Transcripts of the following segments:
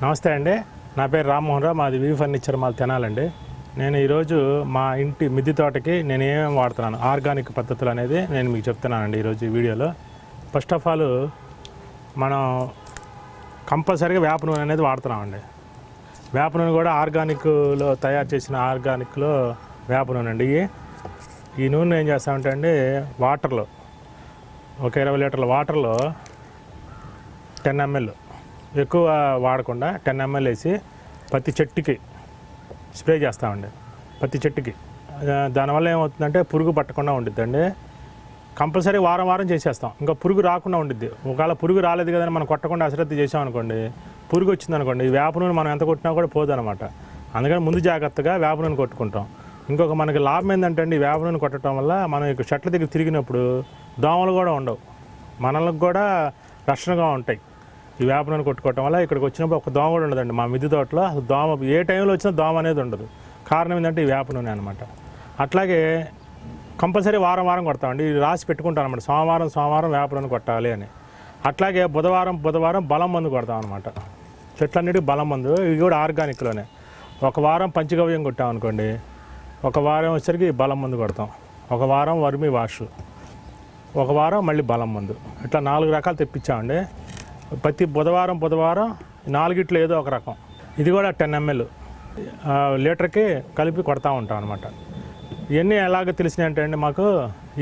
నమస్తే అండి, నా పేరు రామ్మోహన్ రావు. మాది వి ఫర్నిచర్ మాల్ తెనాలండి. నేను ఈరోజు మా ఇంటి మిద్దె తోటకి నేను ఏమేమి వాడుతున్నాను ఆర్గానిక్ పద్ధతులు అనేది నేను మీకు చెప్తున్నానండి ఈరోజు ఈ వీడియోలో. ఫస్ట్ ఆఫ్ ఆల్ మనం కంపల్సరీగా వేప నూనె అనేది వాడుతున్నామండి. వేప నూనె కూడా ఆర్గానిక్లో తయారు చేసిన ఆర్గానిక్లో వేప నూనె అండి. ఈ నూనె ఏం చేస్తామంటే అండి, వాటర్లో ఒక 20 లీటర్ల వాటర్లో 10 ml, ఎక్కువ వాడకుండా 10 ml వేసి ప్రతి చెట్టుకి స్ప్రే చేస్తామండి. ప్రతి చెట్టుకి దానివల్ల ఏమవుతుందంటే పురుగు పట్టకుండా ఉండిద్దండి. కంపల్సరీ వారం వారం చేసేస్తాం, ఇంకా పురుగు రాకుండా ఉండిద్ది. ఒకవేళ పురుగు రాలేదు కదని మనం కొట్టకుండా అశ్రద్ధ చేసామనుకోండి, పురుగు వచ్చిందనుకోండి, ఈ వేప నూనె మనం ఎంత కొట్టినా కూడా పోదనమాట. అందుకని ముందు జాగ్రత్తగా వేప నూనె కొట్టుకుంటాం. ఇంకొక మనకి లాభం ఏంటంటే అండి, వేప నూనె కొట్టడం వల్ల మనం ఇక చెట్ల దగ్గర తిరిగినప్పుడు దోమలు కూడా ఉండవు, మనలకు కూడా రక్షణగా ఉంటాయి. ఈ వేప నూనె కొట్టుకోవటం వల్ల ఇక్కడికి వచ్చినప్పుడు ఒక దోమ కూడా ఉండదండి. మా మిద్దె తోటలో అసలు దోమ ఏ టైంలో వచ్చినా దోమ అనేది ఉండదు. కారణం ఏంటంటే ఈ వేప నూనె అనమాట. అట్లాగే కంపల్సరీ వారం వారం కొడతామండి. ఇది రాసి పెట్టుకుంటాం అనమాట, సోమవారం వేప నూనె కొట్టాలి అని. అట్లాగే బుధవారం బలం మందు కొడతాం అనమాట. చెట్లన్నిటికీ బలం మందు, ఇవి కూడా ఆర్గానిక్లోనే. ఒక వారం పంచగవ్యం కొట్టాం అనుకోండి, ఒక వారం వచ్చరికి బలం మందు కొడతాం, ఒక వారం వర్మి వాష్, ఒక వారం మళ్ళీ బలం మందు. ఇట్లా 4 రకాలు తెప్పించామండి. ప్రతి బుధవారం 4 ఏదో ఒక రకం. ఇది కూడా 10 ml లీటర్కి కలిపి కొడతా ఉంటాం అనమాట. ఇవన్నీ ఎలాగ తెలిసినాయంటే అండి, మాకు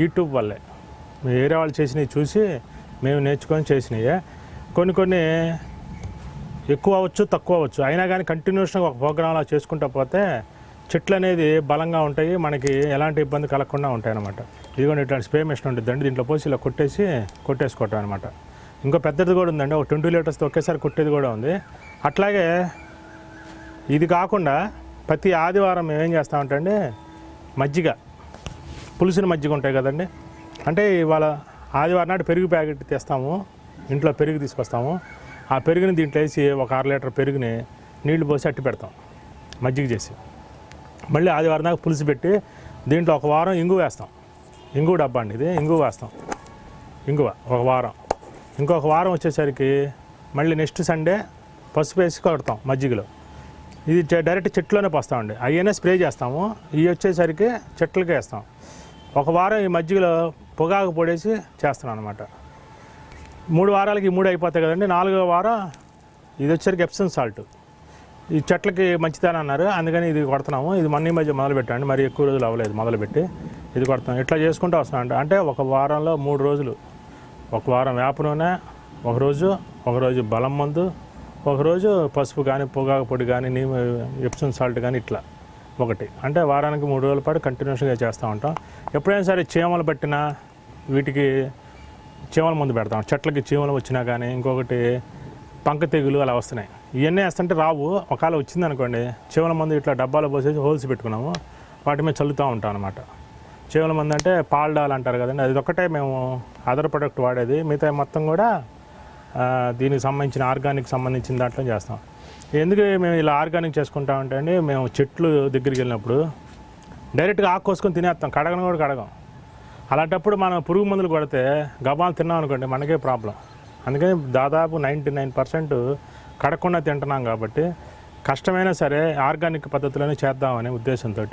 యూట్యూబ్ వల్లే, వేరే వాళ్ళు చేసినవి చూసి మేము నేర్చుకొని చేసినాయి. కొన్ని ఎక్కువ అవ్వచ్చు, తక్కువ అవ్వచ్చు, అయినా కానీ కంటిన్యూస్గా ఒక ప్రోగ్రాంలా చేసుకుంటూ పోతే చెట్లు అనేది బలంగా ఉంటాయి, మనకి ఎలాంటి ఇబ్బంది కలగకుండా ఉంటాయి అన్నమాట. ఇదిగోండి ఇట్లాంటి స్ప్రే మెషిన్ ఉంటుందండి, దీంట్లో పోసి ఇలా కొట్టేసుకోవటం అనమాట. ఇంకో పెద్దది కూడా ఉందండి, ఒక 20 లీటర్స్తో ఒకేసారి కొట్టేది కూడా ఉంది. అట్లాగే ఇది కాకుండా ప్రతి ఆదివారం మేము ఏం చేస్తామంటే అండి, మజ్జిగ, పులిసిన మజ్జిగ ఉంటాయి కదండి, అంటే ఇవాళ ఆదివారం నాడు పెరుగు ప్యాకెట్ తెస్తాము, ఇంట్లో పెరుగు తీసుకొస్తాము. ఆ పెరుగుని దీంట్లో వేసి ఒక 1/2 లీటర్ పెరుగుని నీళ్లు పోసి అట్టి పెడతాం మజ్జిగ చేసి. మళ్ళీ ఆదివారం దాకా పులుసు పెట్టి దీంట్లో ఒక వారం ఇంగువ వేస్తాం. ఇంగువ డబ్బా అండి ఇది, ఇంగువ వేస్తాం. ఇంగువ ఒక వారం, ఇంకొక వారం వచ్చేసరికి మళ్ళీ నెక్స్ట్ సండే పసుపు వేసి కొడతాం మజ్జిగలో. ఇది డైరెక్ట్ చెట్లోనే పోస్తామండి. అయ్యనే స్ప్రే చేస్తాము, ఇవి వచ్చేసరికి చెట్లకే వేస్తాం. ఒక వారం ఈ మజ్జిగలో పొగాకు పొడేసి చేస్తున్నాం అనమాట. 3 వారాలకి ఈ 3 అయిపోతాయి కదండి. 4వ వారం ఇది వచ్చేసరికి ఎప్సమ్ సాల్ట్, ఈ చెట్లకి మంచిదని అన్నారు, అందుకని ఇది కొడుతున్నాము. ఇది మొన్న మధ్య మొదలుపెట్టండి, మరి ఎక్కువ రోజులు అవ్వలేదు మొదలుపెట్టి, ఇది కొడతాం. ఇట్లా చేసుకుంటూ వస్తున్నాం. అంటే ఒక వారంలో 3 రోజులు, ఒక వారం వేప నూనె, ఒక రోజు బలం మందు, ఒకరోజు పసుపు కానీ పొగాకు పొడి కానీ ఎప్సమ్ సాల్ట్ కానీ, ఇట్లా ఒకటి. అంటే వారానికి 3 రోజుల పాటు కంటిన్యూస్గా చేస్తూ ఉంటాం. ఎప్పుడైనా సరే చీమలు పట్టినా వీటికి చీమల మందు పెడతాం. చెట్లకి చీమలు వచ్చినా కానీ, ఇంకొకటి పంక తెగులు అలా వస్తున్నాయి, ఇవన్నీ వేస్తుంటే రావు. ఒకవేళ వచ్చిందనుకోండి, చీమల మందు ఇట్లా డబ్బాలో పోసేసి హోల్స్ పెట్టుకున్నాము, వాటి మీద చల్లుతూ ఉంటాం అనమాట. చీమల మందు అంటే పాల్డాల్ అంటారు కదండి, అది ఒక్కటే మేము అదర్ ప్రొడక్ట్ వాడేది, మిగతా మొత్తం కూడా దీనికి సంబంధించిన ఆర్గానిక్ సంబంధించిన దాంట్లో చేస్తాం. ఎందుకు మేము ఇలా ఆర్గానిక్ చేసుకుంటామంటే అండి, మేము చెట్లు దగ్గరికి వెళ్ళినప్పుడు డైరెక్ట్గా ఆకు కోసుకొని తినేస్తాం, కడగను కూడా కడగం. అలాంటప్పుడు మనం పురుగు మందులు కొడితే గబాలు తిన్నాం అనుకోండి, మనకే ప్రాబ్లం. అందుకని దాదాపు 99% కడగకుండా తింటున్నాం. కాబట్టి కష్టమైనా సరే ఆర్గానిక్ పద్ధతిలోనే చేద్దామనే ఉద్దేశంతో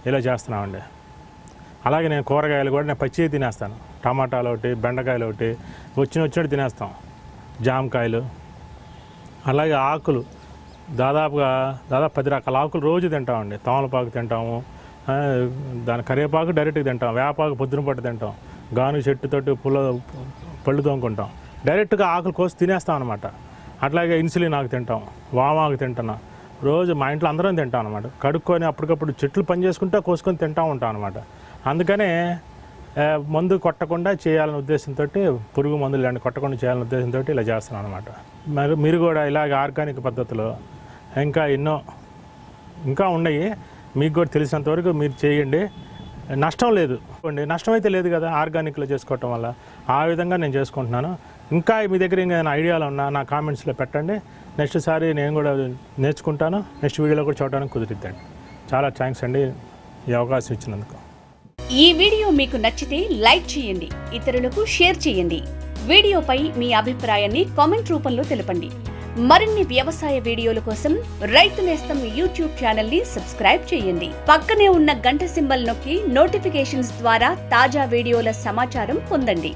ఇలా చేస్తున్నామండి. అలాగే నేను కూరగాయలు కూడా నేను పచ్చివి తినేస్తాను. టమాటాలు ఒకటి, బెండకాయలు ఒకటి వచ్చినట్టు తినేస్తాం, జామకాయలు. అలాగే ఆకులు దాదాపు 10 రకాల ఆకులు రోజు తింటామండి. తమలపాకు తింటాము, దాని కరివేపాకు డైరెక్ట్గా తింటాం, వేపాకు పొద్దున పట్టు తింటాం, గాను చెట్టుతోటి పళ్ళు తోముకుంటాం, డైరెక్ట్గా ఆకులు కోసి తినేస్తాం అనమాట. అట్లాగే ఇన్సులిన్ ఆకు తింటాం, వామాకు తింటున్నా, రోజు మా ఇంట్లో అందరం తింటాం అనమాట. కడుక్కొని అప్పటికప్పుడు చెట్లు పని చేసుకుంటే కోసుకొని తింటూ ఉంటాం అనమాట. అందుకనే మందు కొట్టకుండా చేయాలనే ఉద్దేశంతో, పురుగు మందులు ఇలాంటి కొట్టకుండా చేయాలనే ఉద్దేశంతో ఇలా చేస్తున్నాం అనమాట. మీరు కూడా ఇలాగ ఆర్గానిక్ పద్ధతిలో ఇంకా ఉన్నాయి, మీకు కూడా తెలిసినంతవరకు మీరు చేయండి. నష్టం లేదు, నష్టం అయితే లేదు కదా ఆర్గానిక్లో చేసుకోవటం వల్ల. ఆ విధంగా నేను చేసుకుంటున్నాను. ఇంకా మీ దగ్గర ఏదైనా ఐడియాలు ఉన్నా నా కామెంట్స్లో పెట్టండి. నెక్స్ట్ సారి నేను కూడా నేర్చుకుంటాను, నెక్స్ట్ వీడియోలో కూడా చూడడానికి కుదిరిద్దండి. చాలా థ్యాంక్స్ అండి ఈ అవకాశం ఇచ్చినందుకు. ఈ వీడియో మీకు నచ్చితే లైక్ చేయండి, ఇతరులకు షేర్ చేయండి. వీడియోపై మీ అభిప్రాయాన్ని కామెంట్ రూపంలో తెలపండి. మరిన్ని వ్యవసాయ వీడియోల కోసం రైతు నేస్తం యూట్యూబ్ ఛానల్ ని సబ్స్క్రైబ్ చేయండి. పక్కనే ఉన్న గంట సింబల్ నొక్కి నోటిఫికేషన్స్ ద్వారా తాజా వీడియోల సమాచారం పొందండి.